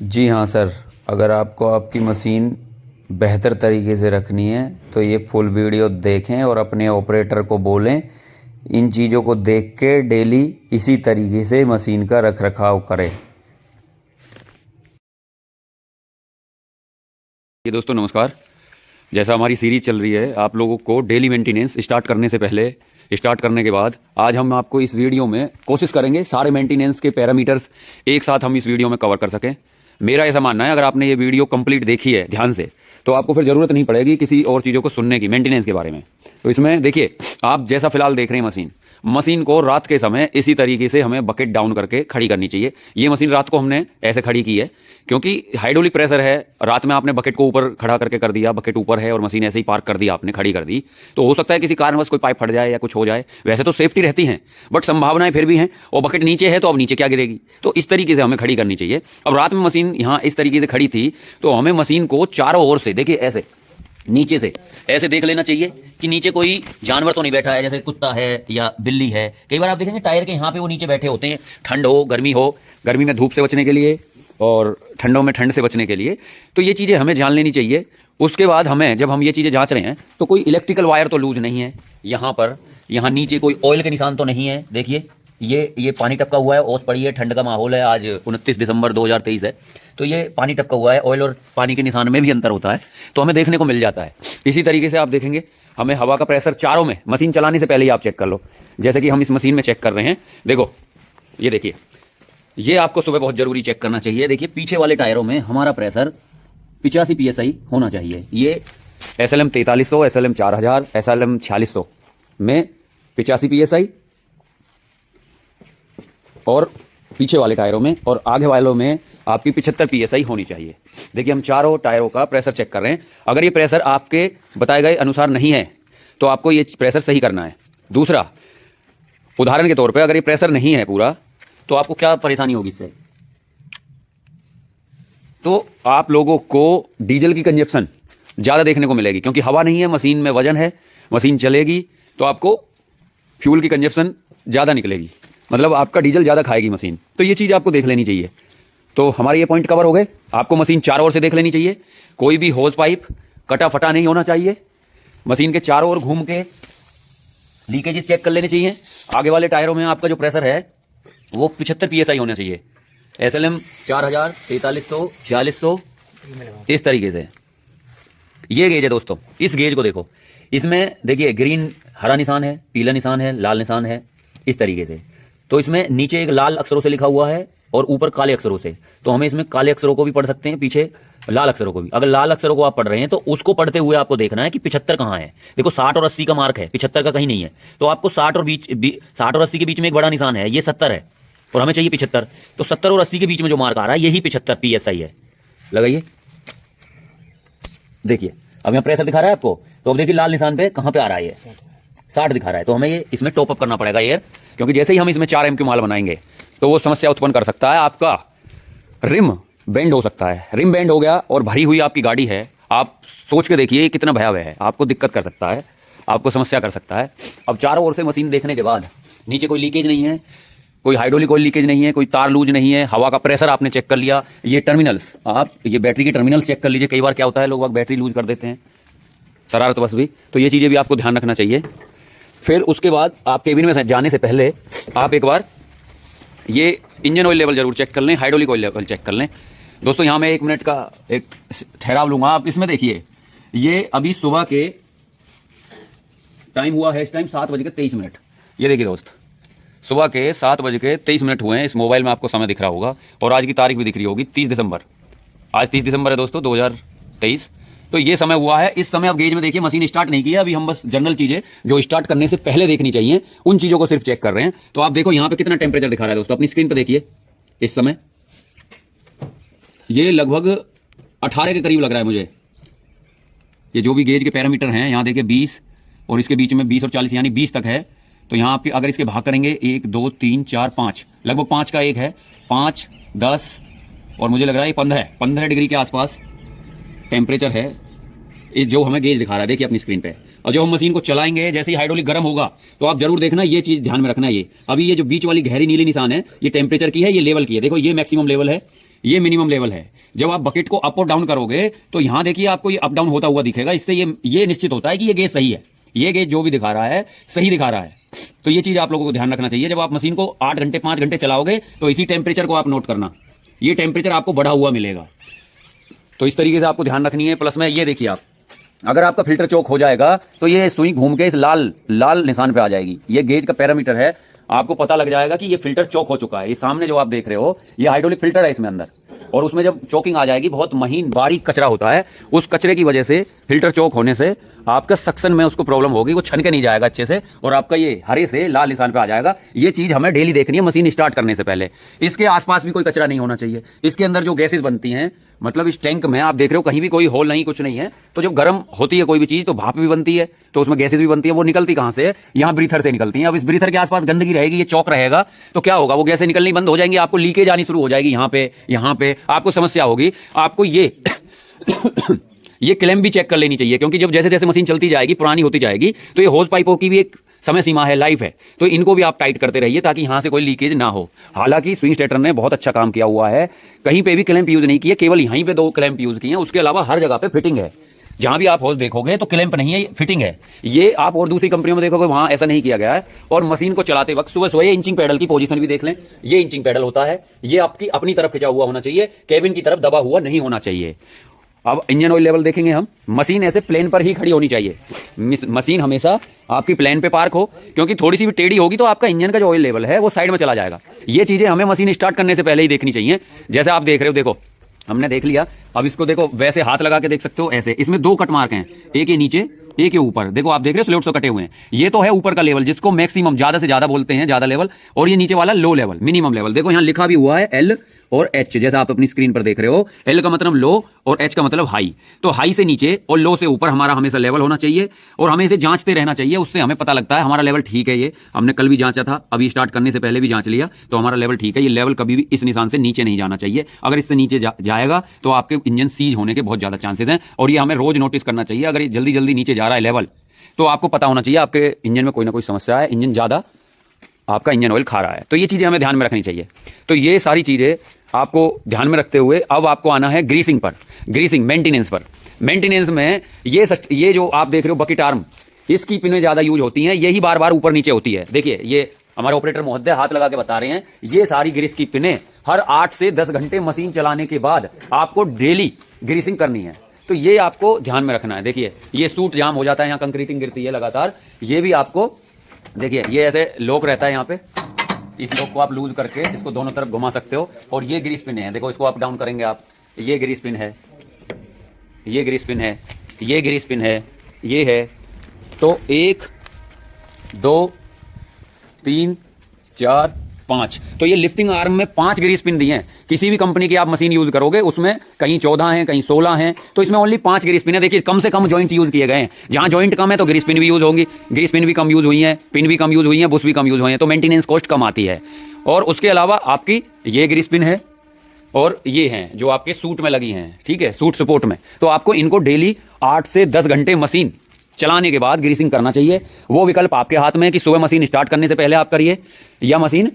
जी हाँ सर, अगर आपको आपकी मशीन बेहतर तरीके से रखनी है तो ये फुल वीडियो देखें और अपने ऑपरेटर को बोलें इन चीज़ों को देख के डेली इसी तरीके से मशीन का रख रखाव करें। ये दोस्तों नमस्कार। जैसा हमारी सीरीज चल रही है आप लोगों को डेली मेंटेनेंस स्टार्ट करने से पहले, स्टार्ट करने के बाद, आज हम आपको इस वीडियो में कोशिश करेंगे सारे मेंटेनेंस के पैरामीटर्स एक साथ हम इस वीडियो में कवर कर सकें। मेरा ऐसा मानना है अगर आपने ये वीडियो कंप्लीट देखी है ध्यान से तो आपको फिर ज़रूरत नहीं पड़ेगी किसी और चीज़ों को सुनने की मेंटेनेंस के बारे में। तो इसमें देखिए, आप जैसा फिलहाल देख रहे हैं मशीन को रात के समय इसी तरीके से हमें बकेट डाउन करके खड़ी करनी चाहिए। ये मशीन रात को हमने ऐसे खड़ी की है क्योंकि हाइड्रोलिक प्रेशर है। रात में आपने बकेट को ऊपर खड़ा करके कर दिया, बकेट ऊपर है और मशीन ऐसे ही पार्क कर दी, आपने खड़ी कर दी, तो हो सकता है किसी कारणवश कोई पाइप फट जाए या कुछ हो जाए। वैसे तो सेफ्टी रहती है बट संभावनाएं फिर भी हैं। और बकेट नीचे है तो अब नीचे क्या गिरेगी, तो इस तरीके से हमें खड़ी करनी चाहिए। अब रात में मशीन यहाँ इस तरीके से खड़ी थी तो हमें मशीन को चारों ओर से देखिए ऐसे नीचे से ऐसे देख लेना चाहिए कि नीचे कोई जानवर तो नहीं बैठा है, जैसे कुत्ता है या बिल्ली है। कई बार आप देखेंगे टायर के यहाँ पे वो नीचे बैठे होते हैं, ठंड हो गर्मी में धूप से बचने के लिए और ठंडों में ठंड से बचने के लिए। तो ये चीज़ें हमें जान लेनी चाहिए। उसके बाद हमें जब हम ये चीज़ें जांच रहे हैं तो कोई इलेक्ट्रिकल वायर तो लूज नहीं है यहाँ पर, यहाँ नीचे कोई ऑयल के निशान तो नहीं है। देखिए ये पानी टपका हुआ है, ओस पड़ी है, ठंड का माहौल है, आज 29 दिसंबर 2023 है, तो ये पानी टपका हुआ है। ऑयल और पानी के निशान में भी अंतर होता है तो हमें देखने को मिल जाता है। इसी तरीके से आप देखेंगे हमें हवा का प्रेशर चारों में, मशीन चलाने से पहले ही आप चेक कर लो, जैसे कि हम इस मशीन में चेक कर रहे हैं। देखो ये देखिए, ये आपको सुबह बहुत जरूरी चेक करना चाहिए। देखिए पीछे वाले टायरों में हमारा प्रेशर 85 PSI होना चाहिए। ये SLM 4300, SLM 4000, SLM 4600 में 85 PSI और पीछे वाले टायरों में और आगे वालों में आपकी 75 PSI होनी चाहिए। देखिए हम चारों टायरों का प्रेशर चेक कर रहे हैं। अगर ये प्रेशर आपके बताए गए अनुसार नहीं है तो आपको ये प्रेशर सही करना है। दूसरा, उदाहरण के तौर पे अगर ये प्रेशर नहीं है पूरा तो आपको क्या परेशानी होगी इससे, तो आप लोगों को डीजल की कंजप्शन ज़्यादा देखने को मिलेगी क्योंकि हवा नहीं है, मशीन में वजन है, मशीन चलेगी तो आपको फ्यूल की कंजप्शन ज़्यादा निकलेगी, मतलब आपका डीजल ज़्यादा खाएगी मशीन। तो ये चीज़ आपको देख लेनी चाहिए। तो हमारे ये पॉइंट कवर हो गए। आपको मशीन चारों ओर से देख लेनी चाहिए, कोई भी होज पाइप कटा फटा नहीं होना चाहिए। मशीन के चारों ओर घूम के लीकेजेस चेक कर लेने चाहिए। आगे वाले टायरों में आपका जो प्रेशर है वो 75 PSI होना चाहिए। SLM 4000, 4300, 4600 इस तरीके से। ये गेज है दोस्तों, इस गेज को देखो, इसमें देखिए ग्रीन हरा निशान है, पीला निशान है, लाल निशान है, इस तरीके से। तो इसमें नीचे एक लाल अक्षरों से लिखा हुआ है और ऊपर काले अक्षरों से, तो हमें इसमें काले अक्षरों को भी पढ़ सकते हैं, पीछे लाल अक्षरों को भी। अगर लाल अक्षरों को आप पढ़ रहे हैं तो उसको पढ़ते हुए आपको देखना है कि 75 कहाँ है। देखो 60 और 80 का मार्क है, 75 का कहीं नहीं है। तो आपको 60 और 80 के बीच में एक बड़ा निशान है, ये 70 है और हमें चाहिए 75। तो 70 और 80 के बीच में जो मार्क आ रहा है यही 75 PSI है। लगाइए, देखिए अब यहाँ प्रेशर दिखा रहा है आपको, तो अब देखिए लाल निशान पे कहाँ पे आ रहा है, ये 60 दिखा रहा है। तो हमें ये इसमें टॉप अप करना पड़ेगा एयर, क्योंकि जैसे ही हम इसमें 4 MQ माल बनाएंगे तो वो समस्या उत्पन्न कर सकता है। आपका रिम बेंड हो सकता है, रिम बेंड हो गया और भरी हुई आपकी गाड़ी है, आप सोच के देखिए कितना भयावह है, आपको दिक्कत कर सकता है, आपको समस्या कर सकता है। अब चारों ओर से मशीन देखने के बाद नीचे कोई लीकेज नहीं है, कोई हाइड्रोलिक ऑयल लीकेज नहीं है, कोई तार लूज नहीं है, हवा का प्रेशर आपने चेक कर लिया। ये टर्मिनल्स, आप ये बैटरी के टर्मिनल्स चेक कर लीजिए। कई बार क्या होता है लोग बैटरी लूज कर देते हैं शरारत बस भी, तो ये चीज़ें भी आपको ध्यान रखना चाहिए। फिर उसके बाद आप केबिन में जाने से पहले आप एक बार ये इंजन ऑयल लेवल जरूर चेक कर लें, हाइड्रोलिक ऑयल लेवल चेक कर लें। दोस्तों यहाँ मैं 1 मिनट का एक ठहराव लूँगा। आप इसमें देखिए, ये अभी सुबह के टाइम हुआ है, इस टाइम 7:23। ये देखिए दोस्त, सुबह के 7:23 हुए हैं। इस मोबाइल में आपको समय दिख रहा होगा और आज की तारीख भी दिख रही होगी, 30 दिसंबर। आज 30 दिसंबर है दोस्तों 2023। तो ये समय हुआ है। इस समय आप गेज में देखिए, मशीन स्टार्ट नहीं की है अभी, हम बस जनरल चीज़ें जो स्टार्ट करने से पहले देखनी चाहिए उन चीज़ों को सिर्फ चेक कर रहे हैं। तो आप देखो यहाँ पे कितना टेम्परेचर दिखा रहा है दोस्तों, अपनी स्क्रीन पर देखिए। इस समय ये लगभग 18 के करीब लग रहा है मुझे। ये जो भी गेज के पैरामीटर हैं यहाँ देखिए 20 और इसके बीच में 20 और 40 यानी 20 तक है। तो यहाँ आपके अगर इसके भाग करेंगे 1 2 3 4 5, लगभग 5 का एक है, 5 10 और मुझे लग रहा है 15 डिग्री के आसपास टेम्परेचर है इस जो हमें गेज दिखा रहा है, देखिए अपनी स्क्रीन पे। और जब हम मशीन को चलाएंगे, जैसे ही हाइड्रोलिक गर्म होगा तो आप जरूर देखना, ये चीज़ ध्यान में रखना। ये अभी ये जो बीच वाली गहरी नीली निशान है ये टेम्परेचर की है, ये लेवल की है। देखो ये मैक्सिमम लेवल है, ये मिनिमम लेवल है। जब आप बकेट को अप और डाउन करोगे तो यहां देखिए आपको ये अप डाउन होता हुआ दिखेगा। इससे ये निश्चित होता है कि ये गेज सही है, ये गेज जो भी दिखा रहा है सही दिखा रहा है। तो ये चीज आप लोगों को ध्यान रखना चाहिए। जब आप मशीन को 8 घंटे 5 घंटे चलाओगे तो इसी टेम्परेचर को आप नोट करना, ये टेम्परेचर आपको बढ़ा हुआ मिलेगा। तो इस तरीके से आपको ध्यान रखनी है। प्लस में ये देखिए, आप अगर आपका फिल्टर चौक हो जाएगा तो ये सुई घूम के इस लाल लाल निशान पे आ जाएगी। ये गेज का पैरामीटर है, आपको पता लग जाएगा कि ये फिल्टर चौक हो चुका है। ये सामने जो आप देख रहे हो ये हाइड्रोलिक फिल्टर है इसमें अंदर, और उसमें जब चौकिंग आ जाएगी, बहुत महीन बारीक कचरा होता है, उस कचरे की वजह से फिल्टर चौक होने से आपका सक्शन में उसको प्रॉब्लम होगी, वो छन के नहीं जाएगा अच्छे से, और आपका ये हरे से लाल निशान पे आ जाएगा। ये चीज हमें डेली देखनी है मशीन स्टार्ट करने से पहले। इसके आसपास भी कोई कचरा नहीं होना चाहिए। इसके अंदर जो गैसेस बनती हैं, मतलब इस टैंक में आप देख रहे हो कहीं भी कोई होल नहीं, कुछ नहीं है। तो जब गर्म होती है कोई भी चीज तो भाप भी बनती है, तो उसमें गैसेस भी बनती है। वो निकलती कहां से? यहाँ ब्रीथर से निकलती हैं। अब इस ब्रीथर के आसपास गंदगी रहेगी, ये चौक रहेगा, तो क्या होगा? वो गैसें निकलनी बंद हो जाएंगी, आपको लीकेज आनी शुरू हो जाएगी। यहाँ पे आपको समस्या होगी। आपको ये क्लैंप भी चेक कर लेनी चाहिए, क्योंकि जब जैसे जैसे मशीन चलती जाएगी, पुरानी होती जाएगी, तो ये होज पाइपों की भी एक समय सीमा है, लाइफ है। तो इनको भी आप टाइट करते रहिए ताकि यहां से कोई लीकेज ना हो। हालांकि स्विंग स्टेटर ने बहुत अच्छा काम किया हुआ है, कहीं पे भी क्लैंप यूज नहीं किए, केवल यहीं पे 2 क्लैंप यूज किए हैं। उसके अलावा हर जगह पे फिटिंग है। जहां भी आप होज देखोगे तो क्लैंप नहीं है, फिटिंग है। ये आप और दूसरी कंपनियों में देखोगे वहां ऐसा नहीं किया गया है। और मशीन को चलाते वक्त सुबह सोए इंचिंग पैडल की पोजीशन भी देख लें। ये इंचिंग पैडल होता है, ये आपकी अपनी तरफ खिंचा हुआ होना चाहिए, केबिन की तरफ दबा हुआ नहीं होना चाहिए। अब इंजन ऑयल लेवल देखेंगे हम। मशीन ऐसे प्लेन पर ही खड़ी होनी चाहिए। मशीन हमेशा आपकी प्लेन पे पार्क हो, क्योंकि थोड़ी सी भी टेढ़ी होगी तो आपका इंजन का जो ऑयल लेवल है वो साइड में चला जाएगा। ये चीजें हमें मशीन स्टार्ट करने से पहले ही देखनी चाहिए। जैसे आप देख रहे हो, देखो हमने देख लिया। अब इसको देखो, वैसे हाथ लगा के देख सकते हो ऐसे। इसमें 2 कट मार्क हैं, एक ये नीचे, एक ये ऊपर। देखो आप देख रहे हो स्लोट से कटे हुए हैं। ये तो है ऊपर का लेवल, जिसको मैक्सिमम ज्यादा से ज्यादा बोलते हैं, ज्यादा लेवल। और ये नीचे वाला लो लेवल, मिनिमम लेवल। देखो यहाँ लिखा भी हुआ है L और H, जैसा आप अपनी स्क्रीन पर देख रहे हो। L का मतलब लो और H का मतलब हाई। तो हाई से नीचे और लो से ऊपर हमारा हमेशा लेवल होना चाहिए, और हमें इसे जांचते रहना चाहिए। उससे हमें पता लगता है हमारा लेवल ठीक है। ये हमने कल भी जांचा था, अभी स्टार्ट करने से पहले भी जांच लिया, तो हमारा लेवल ठीक है। ये लेवल कभी भी इस निशान से नीचे नहीं जाना चाहिए। अगर इससे नीचे जाएगा तो आपके इंजन सीज होने के बहुत ज्यादा चांसेस हैं, और ये हमें रोज नोटिस करना चाहिए। अगर ये जल्दी जल्दी नीचे जा रहा है लेवल, तो आपको पता होना चाहिए आपके इंजन में कोई ना कोई समस्या है, इंजन ज्यादा आपका इंजन ऑयल खा रहा है। तो ये चीजें हमें ध्यान में रखनी चाहिए। तो ये सारी चीजें आपको ध्यान में रखते हुए अब आपको आना है ग्रीसिंग पर, ग्रीसिंग मेंटेनेंस पर। मेंटेनेंस में ये जो आप देख रहे हो बकेट आर्म, इसकी पिनें ज्यादा यूज होती हैं, यही बार बार ऊपर नीचे होती है। देखिए ये हमारे ऑपरेटर महोदय हाथ लगा के बता रहे हैं, ये सारी ग्रीस की पिनें हर 8 से 10 घंटे मशीन चलाने के बाद आपको डेली ग्रीसिंग करनी है। तो ये आपको ध्यान में रखना है। देखिए ये सूट जाम हो जाता है, यहाँ कंक्रीटिंग गिरती है लगातार। ये भी आपको देखिए, ये ऐसे लॉक रहता है यहाँ पे, इस लॉक को आप लूज करके इसको दोनों तरफ घुमा सकते हो। और ये ग्रीस पिन है, देखो इसको अप डाउन करेंगे आप, ये ग्रीस पिन है, ये ग्रीस पिन है, ये ग्रीस पिन है, ये है। तो 1 2 3 4 5, तो ये लिफ्टिंग आर्म में 5 ग्रीस पिन दिए हैं। किसी भी कंपनी की आप मशीन यूज करोगे उसमें कहीं 14 हैं, कहीं 16 हैं, तो इसमें ओनली 5 ग्रीस पिन है। देखिए कम से कम जॉइंट यूज किए गए हैं। जहां जॉइंट कम है तो ग्रीस पिन भी यूज होंगी, ग्रीस पिन भी कम यूज हुई हैं, पिन भी कम यूज हुई हैं, बुश भी कम यूज हुए हैं, तो मेंटेनेंस कॉस्ट कम आती है। और उसके अलावा आपकी ये ग्रीस पिन है, और ये हैं जो आपके सूट में लगी हैं, ठीक है, सूट सपोर्ट में। तो आपको इनको डेली 8 से 10 घंटे मशीन चलाने के बाद ग्रीसिंग करना चाहिए। वो विकल्प आपके हाथ में है कि सुबह मशीन स्टार्ट करने से पहले आप करिए, या मशीन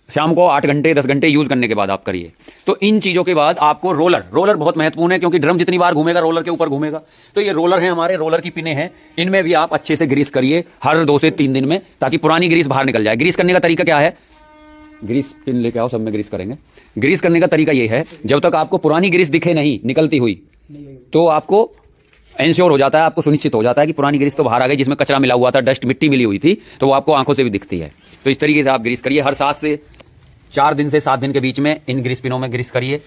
शाम को 8 घंटे 10 घंटे यूज करने के बाद आप करिए। तो इन चीजों के बाद आपको रोलर बहुत महत्वपूर्ण है, क्योंकि ड्रम जितनी बार घूमेगा रोलर के ऊपर घूमेगा। तो ये रोलर है हमारे, रोलर की पिनें हैं, इनमें भी आप अच्छे से ग्रीस करिए हर 2 से 3 दिन में, ताकि पुरानी ग्रीस बाहर निकल जाए। ग्रीस करने का तरीका क्या है? ग्रीस पिन लेके आओ, सब में ग्रीस करेंगे। ग्रीस करने का तरीका ये है, जब तक आपको पुरानी ग्रीस दिखे नहीं निकलती हुई, तो आपको एंश्योर हो जाता है, आपको सुनिश्चित हो जाता है कि पुरानी ग्रीस तो बाहर आ गई, जिसमें कचरा मिला हुआ था, डस्ट मिट्टी मिली हुई थी, तो वो आपको आंखों से भी दिखती है। तो इस तरीके से आप ग्रीस करिए हर 7 से 4 दिन से 7 दिन के बीच में इन ग्रीस पिनों में ग्रीस करिए।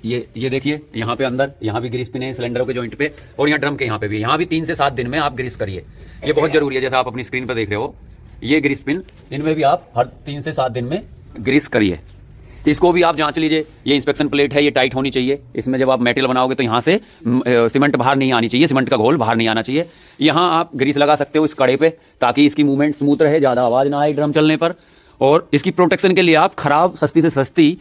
ये देखिए यहाँ पे अंदर, यहाँ भी ग्रीस पिन है सिलेंडरों के जॉइंट पे, और यहाँ ड्रम के यहाँ पे भी, यहाँ भी 3 से 7 दिन में आप ग्रीस करिए। ये बहुत जरूरी है, जैसा आप अपनी स्क्रीन पर देख रहे हो ये ग्रीस पिन, इनमें भी आप हर 3 से 7 दिन में ग्रीस करिए। इसको भी आप जांच लीजिए, ये इंस्पेक्शन प्लेट है, ये टाइट होनी चाहिए। इसमें जब आप मेटल बनाओगे तो यहाँ से सीमेंट बाहर नहीं आनी चाहिए, सीमेंट का घोल बाहर नहीं आना चाहिए। यहाँ आप ग्रीस लगा सकते हो इस कड़े पे, ताकि इसकी मूवमेंट स्मूथ रहे, ज़्यादा आवाज़ ना आए ड्रम चलने पर। और इसकी प्रोटेक्शन के लिए आप खराब सस्ती से सस्ती